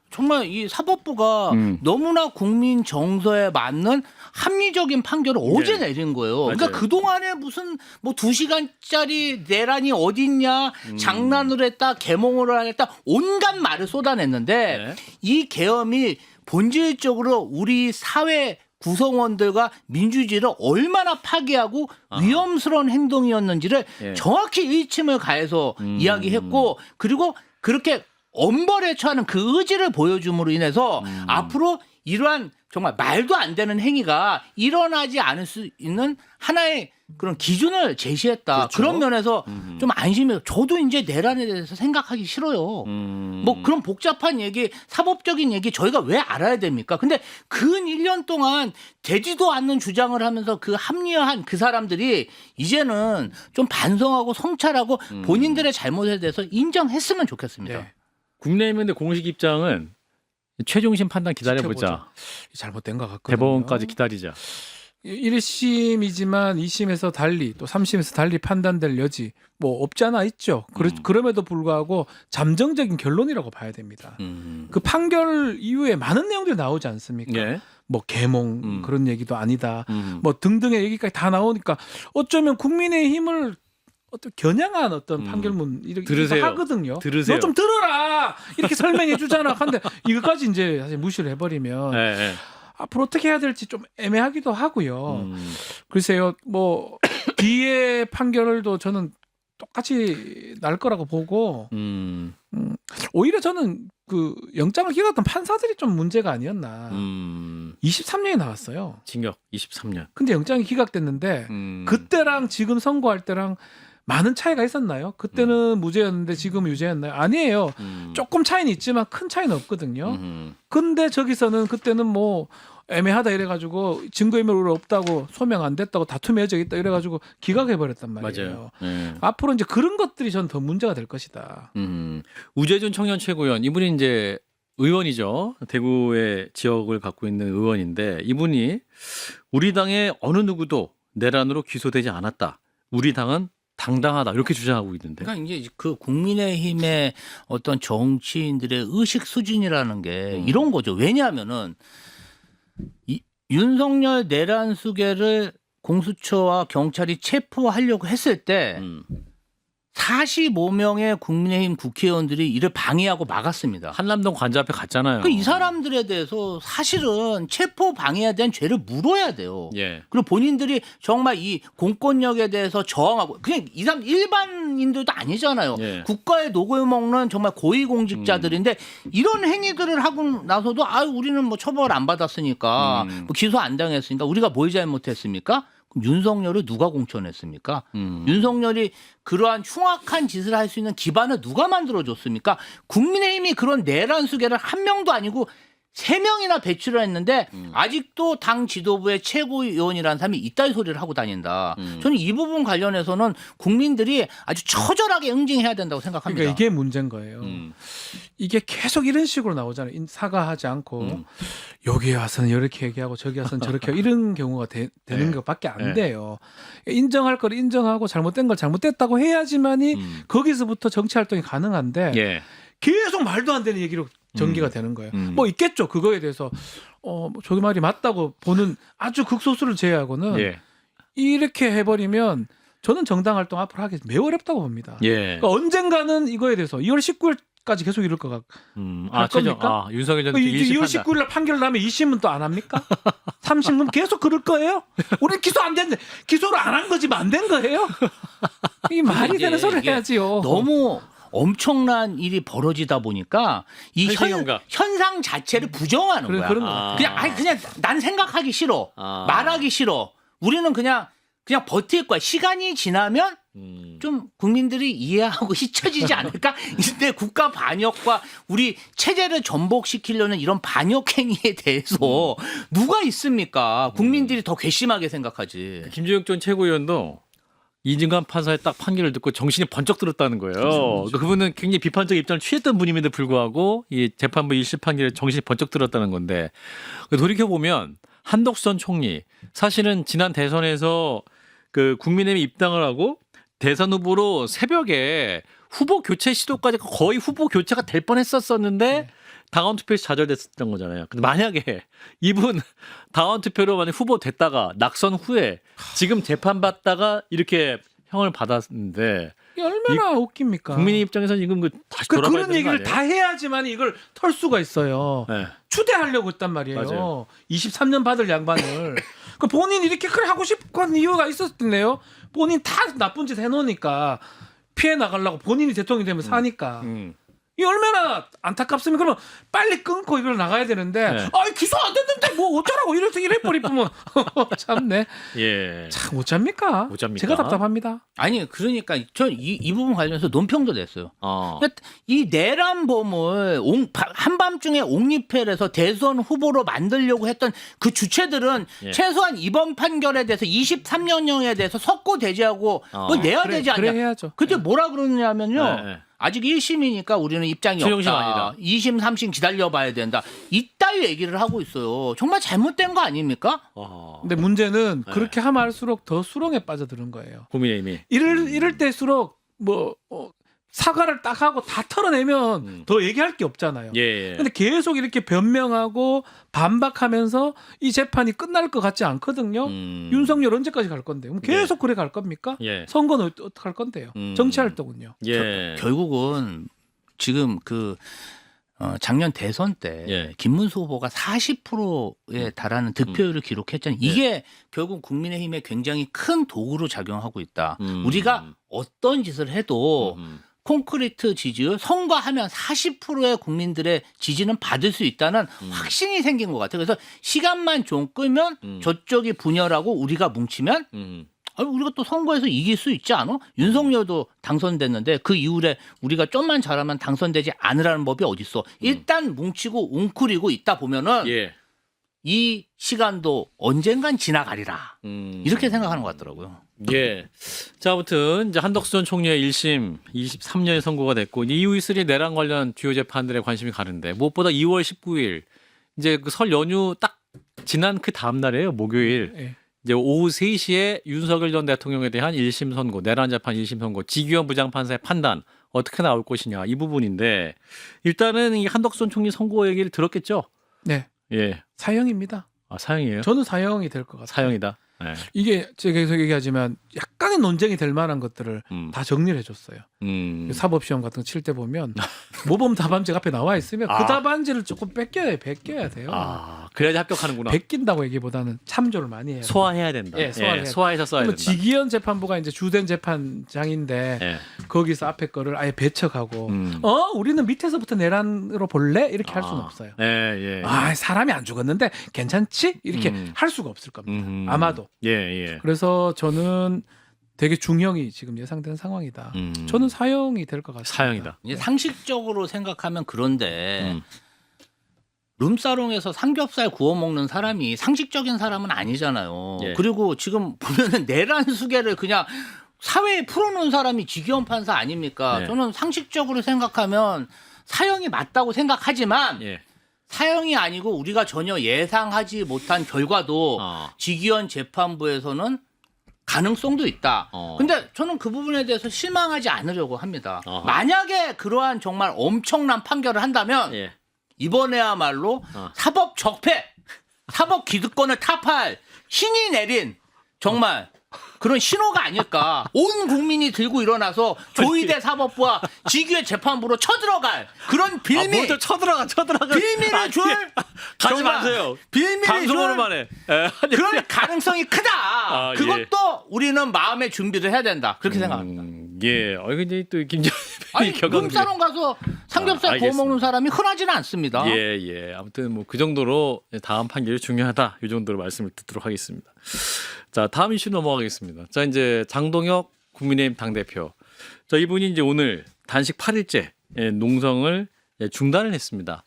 정말 이 사법부가 너무나 국민 정서에 맞는 합리적인 판결을 어제 내린 거예요. 그러니까 맞아요. 그동안에 무슨 뭐 2시간짜리 내란이 어딨냐, 장난을 했다, 계몽을 했다, 온갖 말을 쏟아냈는데 네. 이 계엄이 본질적으로 우리 사회 구성원들과 민주주의를 얼마나 파괴하고 위험스러운 행동이었는지를 예. 정확히 일침을 가해서 이야기했고 그리고 그렇게 엄벌에 처하는 그 의지를 보여줌으로 인해서 앞으로 이러한 정말 말도 안 되는 행위가 일어나지 않을 수 있는 하나의 그런 기준을 제시했다. 그렇죠. 그런 면에서 좀 안심해요. 저도 이제 내란에 대해서 생각하기 싫어요. 뭐 그런 복잡한 얘기, 사법적인 얘기 저희가 왜 알아야 됩니까? 근데 근 1년 동안 되지도 않는 주장을 하면서 그 합리화한 그 사람들이 이제는 좀 반성하고 성찰하고 본인들의 잘못에 대해서 인정했으면 좋겠습니다. 네. 국내의원의 공식 입장은 최종심 판단 기다려보자. 잘못된 것 같거든요. 대법원까지 기다리자. 1심이지만 2심에서 달리 또 3심에서 달리 판단될 여지 뭐 없지 않아 있죠. 그럼에도 불구하고 잠정적인 결론이라고 봐야 됩니다. 그 판결 이후에 많은 내용들이 나오지 않습니까? 예. 뭐 계몽 그런 얘기도 아니다. 뭐 등등의 얘기까지 다 나오니까 어쩌면 국민의힘을 어떤 겨냥한 어떤 판결문 이렇게 들으세요. 하거든요. 들으세요. 너 좀 들어라 이렇게 설명해 주잖아. 근데 이것까지 이제 사실 무시를 해버리면 예, 예. 앞으로 어떻게 해야 될지 좀 애매하기도 하고요. 글쎄요, 뭐 뒤에 판결도 저는 똑같이 날 거라고 보고 오히려 저는 그 영장을 기각했던 판사들이 좀 문제가 아니었나. 23년이 나왔어요. 징역 23년. 근데 영장이 기각됐는데 그때랑 지금 선고할 때랑 많은 차이가 있었나요? 그때는 무죄였는데 지금 유죄였나요? 아니에요. 조금 차이는 있지만 큰 차이는 없거든요. 근데 저기서는 그때는 뭐 애매하다 이래가지고 증거인멸 없다고 소명 안 됐다고 다툼이 이어져 있다 이래가지고 기각해버렸단 말이에요. 맞아요. 예. 앞으로 이제 그런 것들이 전 더 문제가 될 것이다. 우재준 청년 최고위원 이분이 이제 의원이죠. 대구의 지역을 갖고 있는 의원인데 이분이 우리 당의 어느 누구도 내란으로 기소되지 않았다. 우리 당은 당당하다 이렇게 주장하고 있는데. 그러니까 이제 그 국민의힘의 어떤 정치인들의 의식 수준이라는 게 이런 거죠. 왜냐하면은 윤석열 내란 수계를 공수처와 경찰이 체포하려고 했을 때 45명의 국민의힘 국회의원들이 이를 방해하고 막았습니다. 한남동 관저 앞에 갔잖아요. 이 사람들에 대해서 사실은 체포 방해에 대한 죄를 물어야 돼요. 예. 그리고 본인들이 정말 이 공권력에 대해서 저항하고 그냥 이 사람 일반인들도 아니잖아요. 예. 국가의 녹을 먹는 정말 고위공직자들인데 이런 행위들을 하고 나서도 우리는 뭐 처벌 안 받았으니까 뭐 기소 안 당했으니까 우리가 뭘 잘못했습니까? 윤석열을 누가 공천했습니까? 윤석열이 그러한 흉악한 짓을 할 수 있는 기반을 누가 만들어줬습니까? 국민의힘이 그런 내란 수계를 한 명도 아니고 3명이나 배출을 했는데 아직도 당 지도부의 최고위원이라는 사람이 이따위 소리를 하고 다닌다. 저는 이 부분 관련해서는 국민들이 아주 처절하게 응징해야 된다고 생각합니다. 그러니까 이게 문제인 거예요. 이게 계속 이런 식으로 나오잖아요. 사과하지 않고 여기에 와서는 이렇게 얘기하고 저기 와서는 저렇게 하고 이런 경우가 되는 것밖에 안 돼요. 인정할 걸 인정하고 잘못된 걸 잘못됐다고 해야지만이 거기서부터 정치 활동이 가능한데 예. 계속 말도 안 되는 얘기로 전개가 되는 거예요. 뭐 있겠죠. 그거에 대해서 뭐 저기 말이 맞다고 보는 아주 극소수를 제외하고는 예. 이렇게 해버리면 저는 정당 활동 앞으로 하기 매우 어렵다고 봅니다. 예. 그러니까 언젠가는 이거에 대해서 2월 19일까지 계속 이럴 것 같고 할 겁니까? 윤석열 전 2월 19일 날 판결 나면 2심은 또 안 합니까? 3심은 계속 그럴 거예요? 우리 기소 안 됐는데 기소를 안 한 거지 안 된 거예요? 이 말이 되는 소리를 이게 해야지요. 너무 엄청난 일이 벌어지다 보니까 이 현실감각. 현상 자체를 부정하는 거야. 그런 거 같아요. 그냥 난 생각하기 싫어. 아. 말하기 싫어. 우리는 그냥 버틸 거야. 시간이 지나면 좀 국민들이 이해하고 잊혀지지 않을까? 이때 국가 반역과 우리 체제를 전복시키려는 이런 반역 행위에 대해서 누가 있습니까? 국민들이 더 괘씸하게 생각하지. 김주영 전 최고위원도 이진관 판사의 딱 판결을 듣고 정신이 번쩍 들었다는 거예요. 그렇죠. 그분은 굉장히 비판적 입장을 취했던 분임에도 불구하고 이 재판부 1심 판결에 정신이 번쩍 들었다는 건데 돌이켜 보면 한덕수 전 총리 사실은 지난 대선에서 그 국민의힘 입당을 하고 대선 후보로 새벽에 후보 교체 시도까지 거의 후보 교체가 될 뻔했었는데 당원 투표에서 좌절됐었던 거잖아요. 근데 만약에 이분 당원 투표로 만약 후보 됐다가 낙선 후에 지금 재판 받다가 이렇게 형을 받았는데 이게 얼마나 웃깁니까? 국민의 입장에서는 지금 다시 돌아가야 그런 되는 거 얘기를 아니에요? 다 해야지만 이걸 털 수가 있어요. 네. 추대하려고 했단 말이에요. 맞아요. 23년 받을 양반을. 그 본인이 이렇게 그걸 하고 싶은 이유가 있었겠네요. 본인 다 나쁜 짓 해놓으니까 피해 나가려고 본인이 대통령이 되면 사니까. 이 얼마나 안타깝습니까? 그러면 빨리 끊고 이걸 나가야 되는데 네. 아이 기소 안 됐는데 뭐 어쩌라고 이래 버리면 참네. 예. 참 어쩝니까? 못 잡니까? 제가 답답합니다. 아니 그러니까 저 이 부분 관련해서 논평도 냈어요. 그러니까 이 내란범을 한밤중에 옹립해서 대선 후보로 만들려고 했던 그 주체들은 예. 최소한 이번 판결에 대해서 23년형에 대해서 석고대죄하고 뭐 내야 되지 않냐. 그래 해야죠. 그때 뭐라 그러냐면요. 네. 아직 1심이니까 우리는 입장이 최종심 없다. 아니다. 2심, 3심 기다려봐야 된다. 이따위 얘기를 하고 있어요. 정말 잘못된 거 아닙니까? 근데 문제는 네. 그렇게 하면 할수록 더 수렁에 빠져드는 거예요. 국민의힘이 이럴 때일수록 사과를 딱 하고 다 털어내면 더 얘기할 게 없잖아요. 예. 근데 계속 이렇게 변명하고 반박하면서 이 재판이 끝날 것 같지 않거든요. 윤석열 언제까지 갈 건데? 그럼 계속 그래 갈 겁니까? 예. 선거는 어떻게 할 건데요? 정치 활동은요. 예. 결국은 지금 작년 대선 때 예. 김문수 후보가 40%에 달하는 득표율을 기록했잖아요. 이게 결국 국민의힘에 굉장히 큰 도구로 작용하고 있다. 우리가 어떤 짓을 해도 콘크리트 지지율 선거하면 40%의 국민들의 지지는 받을 수 있다는 확신이 생긴 것 같아요. 그래서 시간만 좀 끄면 저쪽이 분열하고 우리가 뭉치면 우리가 또 선거에서 이길 수 있지 않아? 윤석열도 당선됐는데 그 이후에 우리가 좀만 잘하면 당선되지 않으라는 법이 어딨어. 일단 뭉치고 웅크리고 있다 보면은 예. 이 시간도 언젠간 지나가리라. 이렇게 생각하는 것 같더라고요. 예. 자, 아무튼 이제 한덕수 전 총리의 1심 23년에 선고가 됐고 이후 이슬이 내란 관련 주요 재판들에 관심이 가는데 무엇보다 2월 19일 이제 그 설 연휴 딱 지난 그 다음 날이에요. 목요일. 예. 이제 오후 3시에 윤석열 전 대통령에 대한 1심 선고, 내란 재판 1심 선고, 지기현 부장판사의 판단 어떻게 나올 것이냐 이 부분인데 일단은 이 한덕수 전 총리 선고 얘기를 들었겠죠? 네. 예. 사형입니다. 아, 사형이에요? 저는 사형이 될 것 같아요. 사형이다. 네. 이게 제가 계속 얘기하지만 약간의 논쟁이 될 만한 것들을 다 정리를 해줬어요. 사법시험 같은 거 칠 때 보면 모범 답안지가 앞에 나와 있으면 그 답안지를 조금 뺏겨야 돼요. 아, 그래야지 합격하는구나. 베낀다고 얘기보다는 참조를 많이 해요. 소화해야 된다. 예, 소화해야 된다. 소화해서 써야 그러면 된다. 지기현 재판부가 이제 주된 재판장인데 예. 거기서 앞에 거를 아예 배척하고 음. 우리는 밑에서부터 내란으로 볼래? 이렇게 할 수는 없어요. 예, 예. 사람이 안 죽었는데 괜찮지? 이렇게 할 수가 없을 겁니다. 아마도. 예, 예. 그래서 저는 되게 중형이 지금 예상되는 상황이다. 저는 사형이 될 것 같습니다. 사형이다. 이제 상식적으로 생각하면 그런데 룸사롱에서 삼겹살 구워 먹는 사람이 상식적인 사람은 아니잖아요. 예. 그리고 지금 보면은 내란 수계를 그냥 사회에 풀어놓은 사람이 지기현 판사 아닙니까? 네. 저는 상식적으로 생각하면 사형이 맞다고 생각하지만 예. 사형이 아니고 우리가 전혀 예상하지 못한 결과도 지기현 재판부에서는 가능성도 있다. 근데 저는 그 부분에 대해서 실망하지 않으려고 합니다. 어허. 만약에 그러한 정말 엄청난 판결을 한다면 예. 이번에야말로 사법 적폐, 사법 기득권을 타파할 신이 내린 정말 그런 신호가 아닐까. 온 국민이 들고 일어나서 조희대 사법부와 지규의 재판부로 쳐들어갈 그런 빌미. 뭐또 쳐들어가. 빌미를 줄 가지 정말 마세요. 빌미를 줄 방송으로만 해. 예. 그런 가능성이 크다. 아, 예. 그것도 우리는 마음의 준비를 해야 된다. 그렇게 생각합니다. 예. 근데 또 김재현 아니 격앙돼. 룸사롱 가서 삼겹살 구워 먹는 사람이 흔하지는 않습니다. 예. 아무튼 뭐 그 정도로 다음 판결이 중요하다. 이 정도로 말씀을 듣도록 하겠습니다. 자, 다음 이슈 넘어가겠습니다. 자, 이제 장동혁 국민의힘 당대표. 자, 이분이 이제 오늘 단식 8일째 농성을 중단을 했습니다.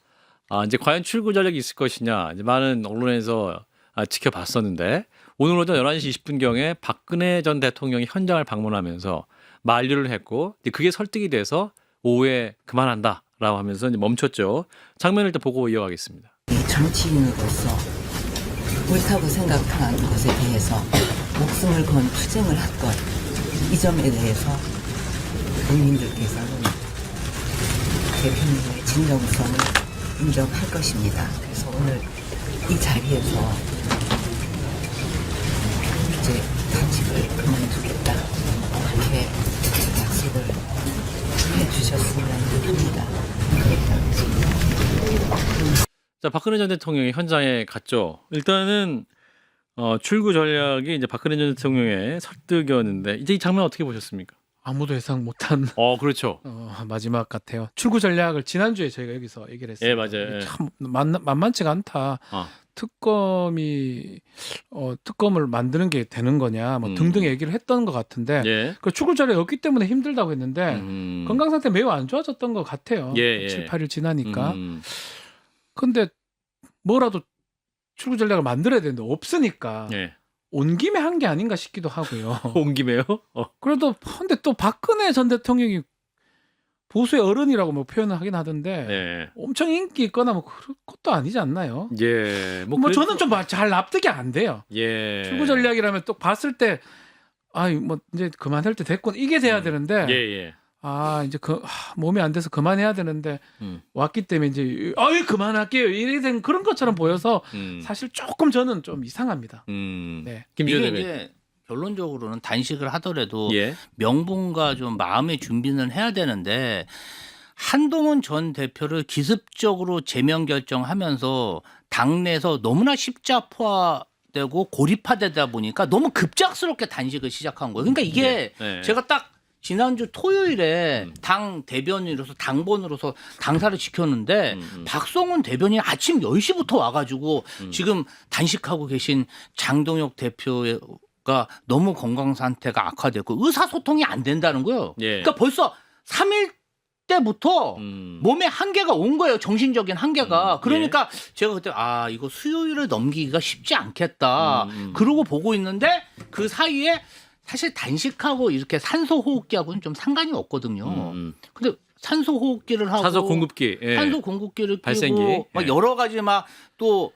이제 과연 출구 전략이 있을 것이냐. 이제 많은 언론에서 지켜봤었는데 오늘 오전 11시 20분경에 박근혜 전 대통령이 현장을 방문하면서 만류를 했고 그게 설득이 돼서 오후에 그만한다라고 하면서 이제 멈췄죠. 장면을 일단 보고 이어가겠습니다. 정치인으로서 옳다고 생각한 것에 대해서 목숨을 건 투쟁을 할 것, 이 점에 대해서 국민들께서는 대표님의 진정성을 인정할 것입니다. 그래서 오늘 이 자리에서 이제 단식을 그만두겠다 이렇게 약속을 해주셨으면 합니다. 자, 박근혜 전 대통령이 현장에 갔죠. 일단은 출구 전략이 이제 박근혜 전 대통령의 설득이었는데 이제 이 장면 어떻게 보셨습니까? 아무도 예상 못한 그렇죠. 마지막 같아요. 출구 전략을 지난주에 저희가 여기서 얘기를 했어요. 예, 맞아요. 예. 참 만만치가 않다. 특검을 만드는 게 되는 거냐 뭐 등등 얘기를 했던 것 같은데 예. 그 출구 전략이 없기 때문에 힘들다고 했는데 건강 상태 매우 안 좋아졌던 것 같아요. 예. 7, 8일 지나니까. 근데 뭐라도 출구 전략을 만들어야 되는데 없으니까 예. 온 김에 한 게 아닌가 싶기도 하고요. 온 김에요? 그래도 근데 또 박근혜 전 대통령이 보수의 어른이라고 뭐 표현을 하긴 하던데 예. 엄청 인기 있거나 뭐 그런 것도 아니지 않나요? 예. 뭐 그래도- 저는 좀 잘 납득이 안 돼요. 예. 출구 전략이라면 또 봤을 때 뭐 이제 그만할 때 됐군 이게 돼야 되는데 예. 이제 몸이 안 돼서 그만해야 되는데 왔기 때문에 이제 그만할게요 이래 된 그런 것처럼 보여서 사실 조금 저는 좀 이상합니다. 네. 김지현 이게 대변인. 이제 결론적으로는 단식을 하더라도 예. 명분과 좀 마음의 준비는 해야 되는데 한동훈 전 대표를 기습적으로 제명 결정하면서 당내에서 너무나 십자포화되고 고립화되다 보니까 너무 급작스럽게 단식을 시작한 거예요. 그러니까 이게 네. 제가 딱 지난주 토요일에 당 대변인으로서 당번으로서 당사를 지켰는데 박성훈 대변인 아침 10시부터 와가지고 지금 단식하고 계신 장동혁 대표가 너무 건강 상태가 악화됐고 의사소통이 안 된다는 거예요. 예. 그러니까 벌써 3일 때부터 몸에 한계가 온 거예요. 정신적인 한계가. 그러니까 제가 그때 이거 수요일을 넘기기가 쉽지 않겠다. 그러고 보고 있는데 그 사이에 사실 단식하고 이렇게 산소 호흡기하고는 좀 상관이 없거든요. 근데 산소 호흡기를 하고 산소 공급기. 예. 산소 공급기를 끼고 발생기. 막 예. 여러 가지 막 또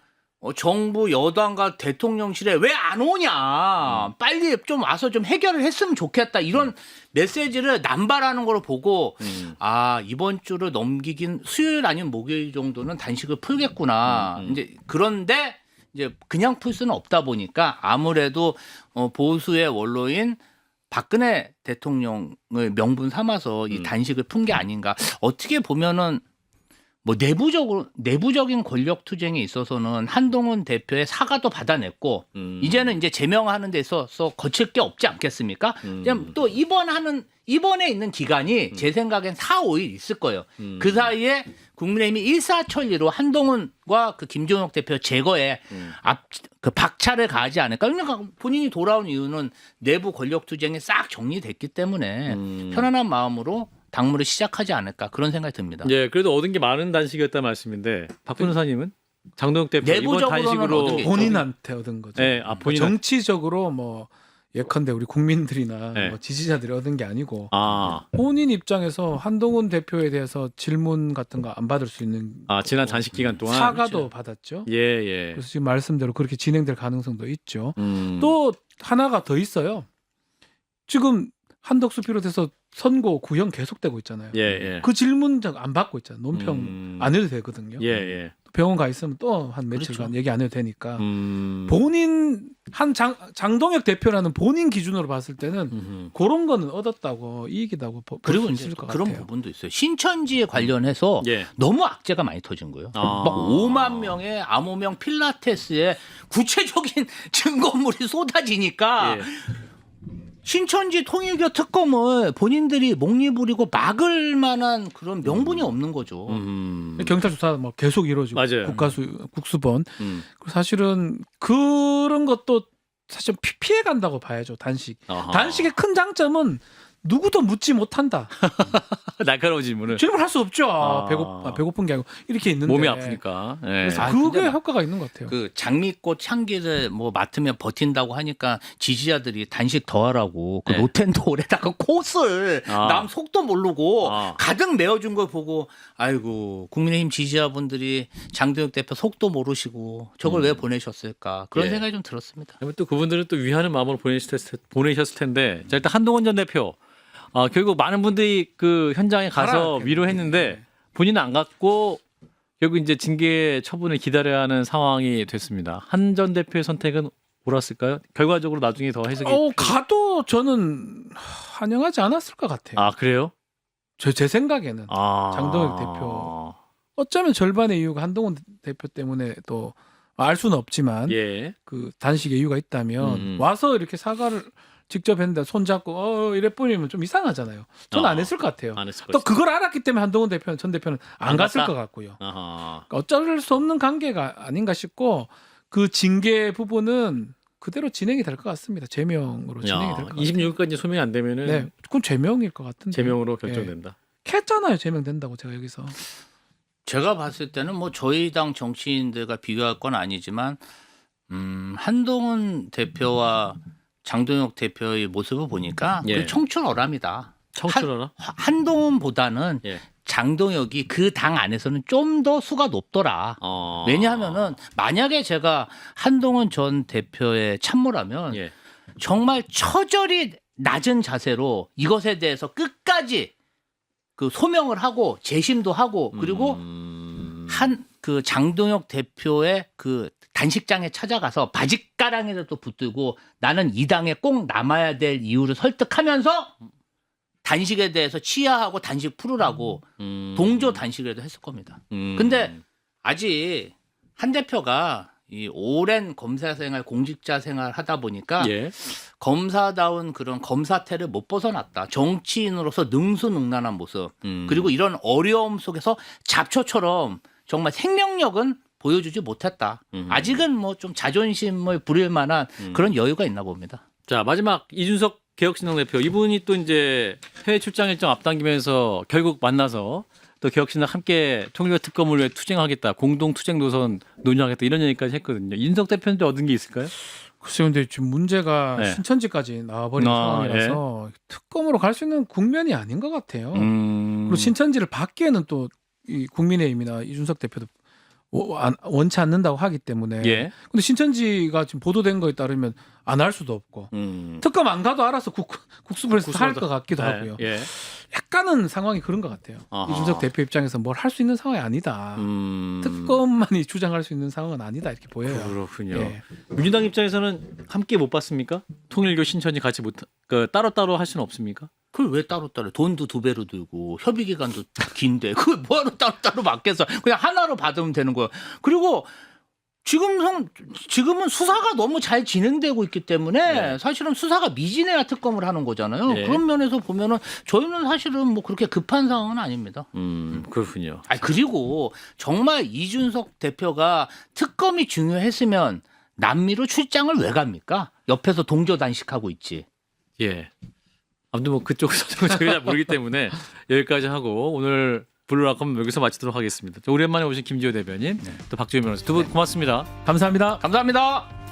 정부 여당과 대통령실에 왜 안 오냐 빨리 좀 와서 좀 해결을 했으면 좋겠다 이런 메시지를 남발하는 걸 보고 이번 주를 넘기긴 수요일 아니면 목요일 정도는 단식을 풀겠구나 이제 그런데 이제 그냥 풀 수는 없다 보니까 아무래도 보수의 원로인 박근혜 대통령을 명분 삼아서 이 단식을 푼 게 아닌가. 어떻게 보면은 뭐 내부적인 권력 투쟁에 있어서는 한동훈 대표의 사과도 받아냈고 이제는 이제 제명하는 데 있어서 거칠 게 없지 않겠습니까? 그냥 또 이번에 있는 기간이 제 생각엔 4, 5일 있을 거예요. 그 사이에 국민의힘이 일사천리로 한동훈과 그 김종혁 대표 제거에 그 박차를 가하지 않을까. 그러니까 본인이 돌아온 이유는 내부 권력 투쟁이 싹 정리됐기 때문에 편안한 마음으로 당무를 시작하지 않을까 그런 생각이 듭니다. 예, 그래도 얻은 게 많은 단식이었다 말씀인데 박 변호사님은? 장동혁 대표 이번 내부적으로는 단식으로 얻은 게 본인한테 얻은 거죠. 네, 아, 본인 정치적으로 뭐 예컨대 우리 국민들이나 네. 뭐 지지자들이 얻은 게 아니고 아, 본인 입장에서 한동훈 대표에 대해서 질문 같은 거 안 받을 수 있는 지난 단식 기간 동안 사과도 받았죠. 예, 예. 그래서 지금 말씀대로 그렇게 진행될 가능성도 있죠. 음. 또 하나가 더 있어요. 지금 한덕수 비롯해서 선고 구형 계속되고 있잖아요. 예, 예. 그 질문 안 받고 있잖아요. 논평 안 해도 되거든요. 예, 예. 병원 가 있으면 또 한 며칠간 그렇죠. 얘기 안 해도 되니까 음. 본인 장동혁 대표라는 본인 기준으로 봤을 때는 음흠. 그런 거는 얻었다고 이익이다고 그리고 볼수 이제 있을 것 그런 같아요. 부분도 있어요. 신천지에 관련해서 예. 너무 악재가 많이 터진 거예요. 아. 막 5만 명의 암호명 필라테스에 구체적인 증거물이 쏟아지니까 예. 신천지 통일교 특검을 본인들이 목리 부리고 막을 만한 그런 명분이 없는 거죠. 경찰 수사 뭐 계속 이루어지고 맞아요. 국수본 음. 사실은 그런 것도 사실 피해 간다고 봐야죠. 단식. 아하. 단식의 큰 장점은 누구도 묻지 못한다. 날카로운 질문을 질문할 수 없죠. 아. 배고픈 게 아니고 이렇게 있는데 몸이 아프니까. 예. 그래서 근데 그게 막 효과가 있는 것 같아요. 그 장미꽃 향기를 뭐 맡으면 버틴다고 하니까 지지자들이 단식 더 하라고 그 네. 로텐도어에다가 꽃을 아. 남 속도 모르고 아. 가득 메워준 걸 보고 아이고 국민의힘 지지자분들이 장동혁 대표 속도 모르시고 저걸 왜 보내셨을까 그런 예. 생각이 좀 들었습니다. 그러면 또 그분들은 또 위하는 마음으로 보내셨을 텐데, 자, 일단 한동훈 전 대표 결국 많은 분들이 그 현장에 가서 알아요. 위로했는데 본인은 안 갔고 결국 이제 징계 처분을 기다려야 하는 상황이 됐습니다. 한 전 대표의 선택은 옳았을까요? 결과적으로 나중에 더 해석이 가도 저는 환영하지 않았을 것 같아요. 아, 그래요? 제 생각에는 장동혁 대표. 어쩌면 절반의 이유가 한동훈 대표 때문에 또 알 수는 없지만 예. 그 단식의 이유가 있다면 음. 와서 이렇게 사과를 직접 했는데 손잡고 이래 뿌리면 좀 이상하잖아요. 저는 안 했을 것 같아요. 안 했을 또 것 그걸 알았기 때문에 한동훈 전 대표는 안 안 갔을 갔다? 것 같고요. 아하. 그러니까 어쩔 수 없는 관계가 아닌가 싶고 그 징계 부분은 그대로 진행이 될 것 같습니다. 제명으로 진행이 될 것 같아요. 26일까지 소명이 안 되면은 네, 그건 제명일 것 같은데. 제명으로 결정된다. 했잖아요. 제명된다고 제가 여기서. 제가 봤을 때는 뭐 저희 당 정치인들과 비교할 건 아니지만 한동훈 대표와 장동혁 대표의 모습을 보니까 예. 그 청출어람이다. 청출어라? 한동훈보다는 예. 장동혁이 그 당 안에서는 좀 더 수가 높더라. 왜냐하면은 만약에 제가 한동훈 전 대표의 참모라면 예. 정말 처절히 낮은 자세로 이것에 대해서 끝까지 그 소명을 하고 재심도 하고 그리고 한 그 장동혁 대표의 그 단식장에 찾아가서 바짓가랑이라도 붙들고 나는 이 당에 꼭 남아야 될 이유를 설득하면서 단식에 대해서 치하하고 단식 풀으라고 동조 단식이라도 했을 겁니다. 근데 아직 한 대표가 이 오랜 검사 생활, 공직자 생활 하다 보니까 예. 검사다운 그런 검사태를 못 벗어났다. 정치인으로서 능수능란한 모습. 그리고 이런 어려움 속에서 잡초처럼 정말 생명력은 보여주지 못했다. 아직은 뭐 좀 자존심을 부릴 만한 그런 여유가 있나 봅니다. 자, 마지막 이준석 개혁신당 대표, 이분이 또 이제 해외 출장 일정 앞당기면서 결국 만나서 또 개혁신당 함께 통일교 특검을 위해 투쟁하겠다, 공동 투쟁 노선 논의하겠다 이런 얘기까지 했거든요. 이준석 대표는 또 얻은 게 있을까요? 글쎄요, 근데 지금 문제가 네. 신천지까지 나와버린 상황이라서 특검으로 갈 수 있는 국면이 아닌 것 같아요. 그리고 신천지를 받기에는 또 이 국민의힘이나 이준석 대표도 원치 않는다고 하기 때문에. 예. 근데 신천지가 지금 보도된 거에 따르면 안 할 수도 없고 특검 안 가도 알아서 국수부에서 할 것 같기도 하고요. 예. 약간은 상황이 그런 것 같아요. 아하. 이준석 대표 입장에서 뭘 할 수 있는 상황이 아니다. 특검만이 주장할 수 있는 상황은 아니다 이렇게 보여요. 그렇군요. 예. 민주당 입장에서는 함께 못 봤습니까? 통일교 신천지 같이 따로따로 할 수는 없습니까? 그걸 왜 따로따로 돈도 2배로 들고 협의 기간도 긴데 그걸 뭐하러 따로따로 받겠어. 그냥 하나로 받으면 되는 거야. 그리고 지금은 수사가 너무 잘 진행되고 있기 때문에 네. 사실은 수사가 미진해야 특검을 하는 거잖아요. 네. 그런 면에서 보면은 저희는 사실은 뭐 그렇게 급한 상황은 아닙니다. 그렇군요. 그리고 정말 이준석 대표가 특검이 중요했으면 남미로 출장을 왜 갑니까? 옆에서 동조 단식하고 있지. 예. 아무튼 뭐 그쪽 저희가 잘 모르기 때문에 여기까지 하고 오늘 블루라컴 여기서 마치도록 하겠습니다. 오랜만에 오신 김지호 대변인, 또 박주현 변호사 두 분 고맙습니다. 감사합니다. 감사합니다.